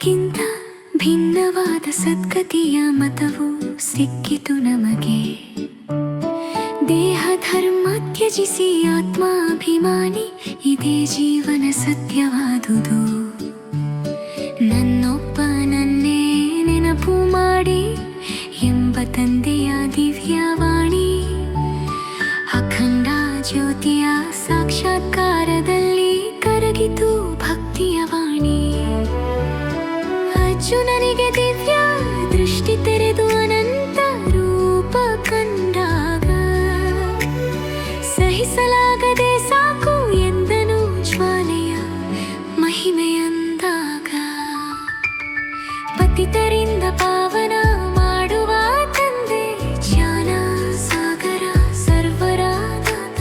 ಧರ್ಮಕ್ಕಿಂತ ಭಿನ್ನವಾದ ಸದ್ಗತಿಯ ಮತವು ಸಿಕ್ಕಿತು ನಮಗೆ. ದೇಹ ಧರ್ಮ ತ್ಯಜಿಸಿ ಆತ್ಮಾಭಿಮಾನಿ, ಇದೇ ಜೀವನ ಸತ್ಯವಾದುದು. ನನ್ನೊಬ್ಬನನ್ನೇ ನೆನಪು ಮಾಡಿ ಎಂಬ ತಂದೆಯ ದಿವ್ಯವಾಣಿ, ಅಖಂಡ ಜ್ಯೋತಿಯ ಸಾಕ್ಷಾತ್ಕಾರದಲ್ಲಿ ಕರಗಿತು ಭಕ್ತಿಯ ವಾಣಿ. ಅರ್ಜುನನಿಗೆ ದಿವ್ಯ ದೃಷ್ಟಿ ತೆರೆದು ಅನಂತ ರೂಪ ಕಂಡಾಗ, ಸಹಿಸಲಾಗದೆ ಸಾಕು ಎಂದನು ಜ್ವಾಲೆಯ ಮಹಿಮೆಯಂದಾಗ. ಪತಿತರಿಂದ ಪಾವನ ಮಾಡುವ ತಂದೆ, ಜ್ಞಾನ ಸಾಗರ ಸರ್ವರ ದಾತ.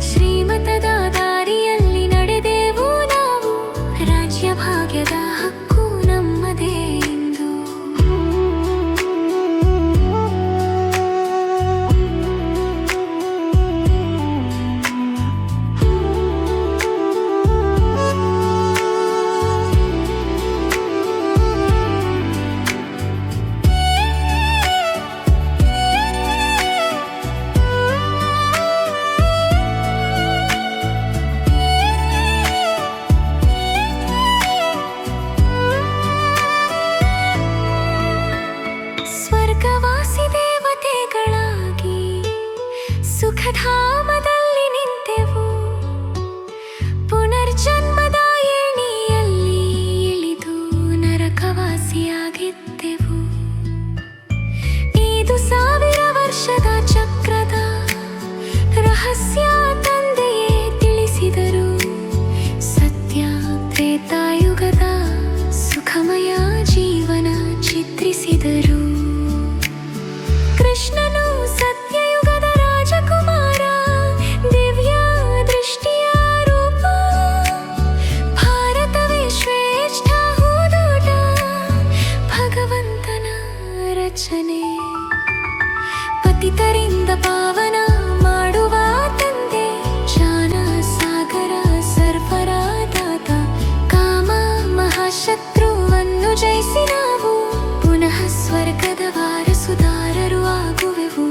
ಶ್ರೀಮತದ ದಾರಿಯಲ್ಲಿ ನಡೆದೆವು ನಾವು, ರಾಜ್ಯ ಭಾಗ್ಯದ ಹಕ್ಕು ನಮ್ಮದೇ ಎಂದು. ಸ್ವರ್ಗವಾಸಿ ದೇವತೆಗಳಾಗಿ ಸುಖಧಾಮದಲ್ಲಿ ನಿಂತೆವು. ಪುನರ್ಜನ್ಮದ ಏಣಿಯಲ್ಲಿ ಇಳಿದು ನರಕವಾಸಿಯಾಗಿದ್ದೆವು. 5,000 ವರ್ಷದ ಚಕ್ರದ ರಹಸ್ಯ ತಂದೆಯೇ ತಿಳಿಸಿದರು. ಸತ್ಯ ತ್ರೇತಾಯುಗದ ಸುಖಮಯ ಜೀವನ ಚಿತ್ರಿಸಿದರು. ಕೃಷ್ಣನು ಸತ್ಯಯುಗದ ರಾಜಕುಮಾರ, ದಿವ್ಯ ದೃಷ್ಟಿಯ ರೂಪ. ಭಾರತವೇ ಶ್ರೇಷ್ಠ ಹೂದೋಟ, ಭಗವಂತನ ರಚನೆ. ಪತಿತರಿಂದ ಪಾವನ ಮಾಡುವ ತಂದೆ, ಜ್ಞಾನ ಸಾಗರ ಸರ್ವರ ದಾತ. ಕಾಮ ಮಹಾಶತ್ರುವನ್ನು ಜಯಿಸಿ ನಾವು ಪುನಃ ಸ್ವರ್ಗದ ವಾರಸುದಾರರು ಆಗುವೆವು.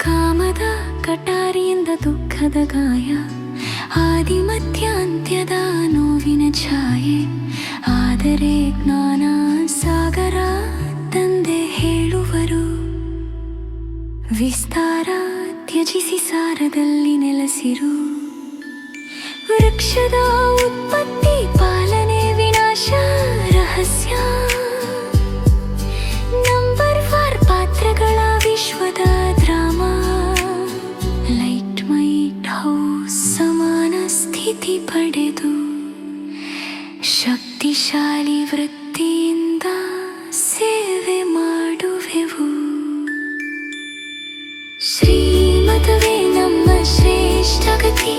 ಕಾಮದ ಕಟಾರಿಯಿಂದ ದುಃಖದ ಗಾಯ, ಆದಿ ಮಧ್ಯಾಂತ್ಯದ ನೋವಿನ ಛಾಯೆ. ಆದರೆ ಜ್ಞಾನ ಸಾಗರ ತಂದೆ ಹೇಳುವರು, ವಿಸ್ತಾರ ತ್ಯಜಿಸಿ ಸಾರದಲ್ಲಿ ನೆಲೆಸಿರು. ವೃಕ್ಷದ ಉತ್ಪತ್ತಿ ಪಾಲನೆ ವಿನಾಶ ರಹಸ್ಯ. ನಂಬರ್ ವಾರ್ ಪಾತ್ರಗಳ ವಿಶ್ವದ ಡ್ರಾಮಾ. ಲೈಟ್ ಮೈಟ್ ಹೌಸ್ ಸಮಾನ ಸ್ಥಿತಿ ಪಡೆದು ಶಕ್ತಿಶಾಲಿ ವೃತ್ತಿಯಿಂದ ಸೇವೆ ಮಾಡುವೆವು. ಶ್ರೀಮತವೇ ನಮ್ಮ ಶ್ರೇಷ್ಠ ಗತಿ,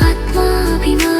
ಆತ್ಮಾಭಿಮಾನ